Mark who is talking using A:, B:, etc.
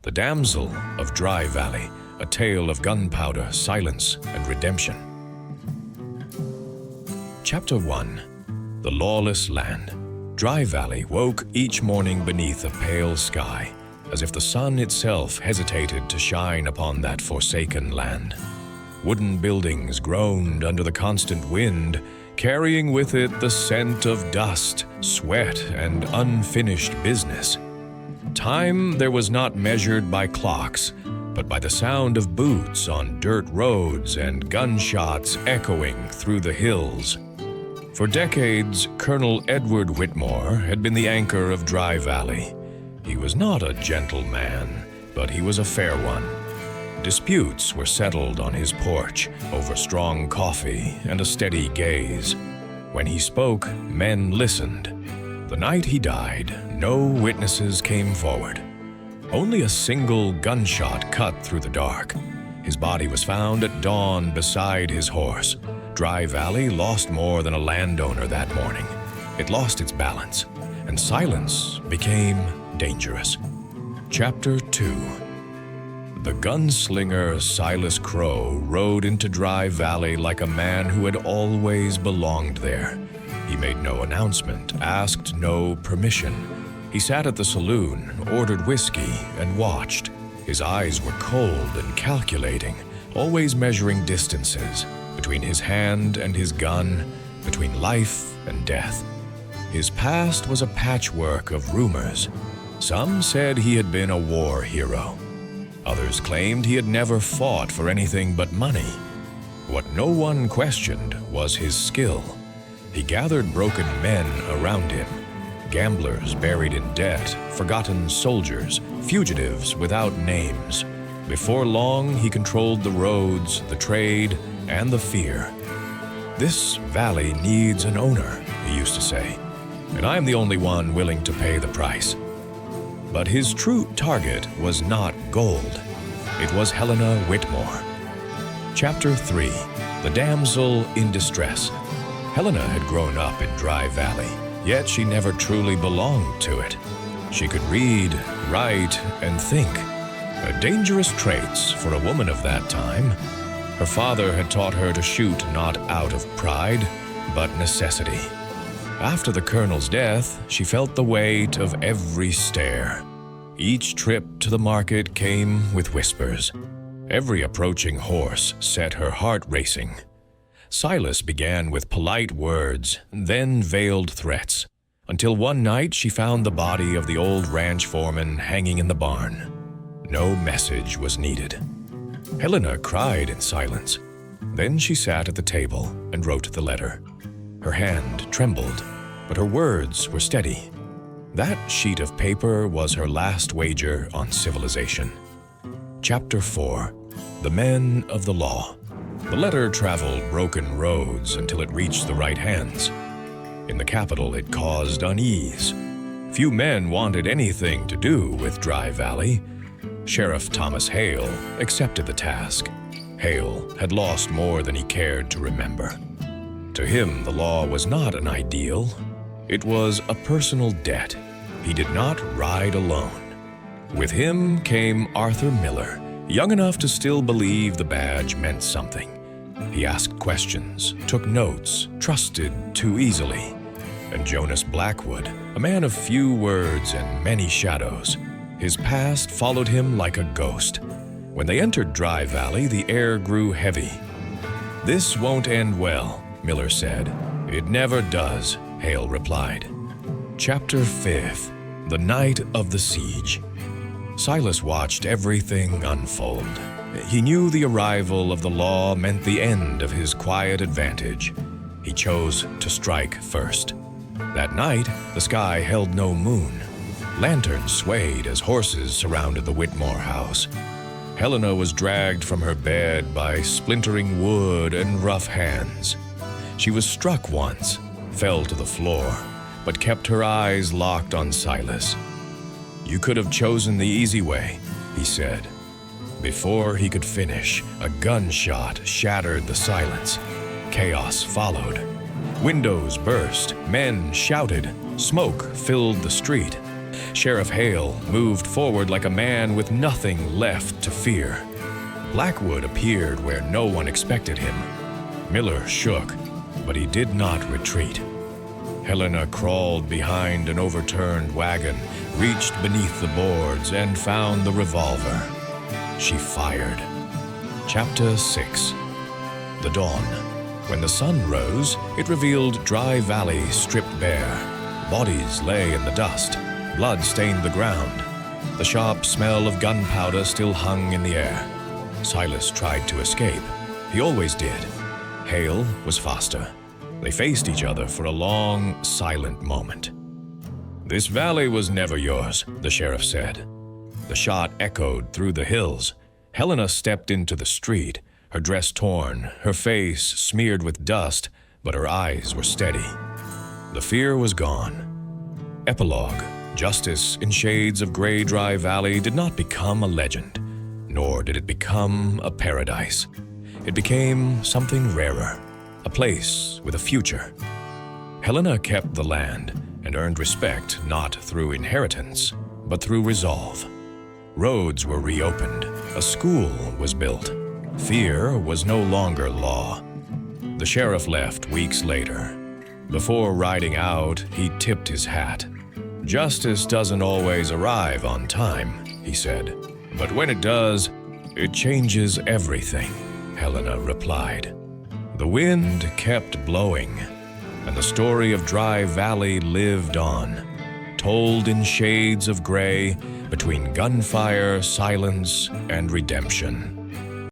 A: The Damsel of Dry Valley, a tale of gunpowder, silence, and redemption. Chapter 1. The Lawless Land. Dry Valley woke each morning beneath a pale sky, as if the sun itself hesitated to shine upon that forsaken land. Wooden buildings groaned under the constant wind, carrying with it the scent of dust, sweat, and unfinished business. Time there was not measured by clocks, but by the sound of boots on dirt roads and gunshots echoing through the hills. For decades, Colonel Edward Whitmore had been the anchor of Dry Valley. He was not a gentle man, but he was a fair one. Disputes were settled on his porch over strong coffee and a steady gaze. When he spoke, men listened. The night he died, no witnesses came forward. Only a single gunshot cut through the dark. His body was found at dawn beside his horse. Dry Valley lost more than a landowner that morning. It lost its balance, and silence became dangerous. Chapter 2. The gunslinger Silas Crow rode into Dry Valley like a man who had always belonged there. He made no announcement, asked no permission. He sat at the saloon, ordered whiskey, and watched. His eyes were cold and calculating, always measuring distances between his hand and his gun, between life and death. His past was a patchwork of rumors. Some said he had been a war hero. Others claimed he had never fought for anything but money. What no one questioned was his skill. He gathered broken men around him, gamblers buried in debt, forgotten soldiers, fugitives without names. Before long, he controlled the roads, the trade, and the fear. "This valley needs an owner," he used to say, "and I'm the only one willing to pay the price." But his true target was not gold. It was Helena Whitmore. Chapter 3. The Damsel in Distress. Helena had grown up in Dry Valley, yet she never truly belonged to it. She could read, write, and think. Dangerous traits for a woman of that time. Her father had taught her to shoot not out of pride, but necessity. After the colonel's death, she felt the weight of every stare. Each trip to the market came with whispers. Every approaching horse set her heart racing. Silas began with polite words, then veiled threats, until one night she found the body of the old ranch foreman hanging in the barn. No message was needed. Helena cried in silence. Then she sat at the table and wrote the letter. Her hand trembled, but her words were steady. That sheet of paper was her last wager on civilization. Chapter 4. The Men of the Law. The letter traveled broken roads until it reached the right hands. In the capital, it caused unease. Few men wanted anything to do with Dry Valley. Sheriff Thomas Hale accepted the task. Hale had lost more than he cared to remember. To him, the law was not an ideal. It was a personal debt. He did not ride alone. With him came Arthur Miller, young enough to still believe the badge meant something. He asked questions, took notes, trusted too easily. And Jonas Blackwood, a man of few words and many shadows. His past followed him like a ghost. When they entered Dry Valley, the air grew heavy. "This won't end well," Miller said. "It never does," Hale replied. Chapter 5. The Night of the Siege. Silas watched everything unfold. He knew the arrival of the law meant the end of his quiet advantage. He chose to strike first. That night, the sky held no moon. Lanterns swayed as horses surrounded the Whitmore house. Helena was dragged from her bed by splintering wood and rough hands. She was struck once, fell to the floor, but kept her eyes locked on Silas. "You could have chosen the easy way," he said. Before he could finish, a gunshot shattered the silence. Chaos followed. Windows burst, men shouted, smoke filled the street. Sheriff Hale moved forward like a man with nothing left to fear. Blackwood appeared where no one expected him. Miller shook, but he did not retreat. Helena crawled behind an overturned wagon, reached beneath the boards, and found the revolver. She fired. Chapter 6. The Dawn. When the sun rose, it revealed Dry Valley stripped bare. Bodies lay in the dust. Blood stained the ground. The sharp smell of gunpowder still hung in the air. Silas tried to escape. He always did. Hale was faster. They faced each other for a long, silent moment. "This valley was never yours," the sheriff said. The shot echoed through the hills. Helena stepped into the street, her dress torn, her face smeared with dust, but her eyes were steady. The fear was gone. Epilogue. Justice in shades of gray Dry Valley did not become a legend, nor did it become a paradise. It became something rarer, a place with a future. Helena kept the land and earned respect not through inheritance, but through resolve. Roads were reopened, a school was built. Fear was no longer law. The sheriff left weeks later. Before riding out, he tipped his hat. "Justice doesn't always arrive on time," he said. "But when it does, it changes everything," Helena replied. The wind kept blowing, and the story of Dry Valley lived on, told in shades of gray between gunfire, silence, and redemption.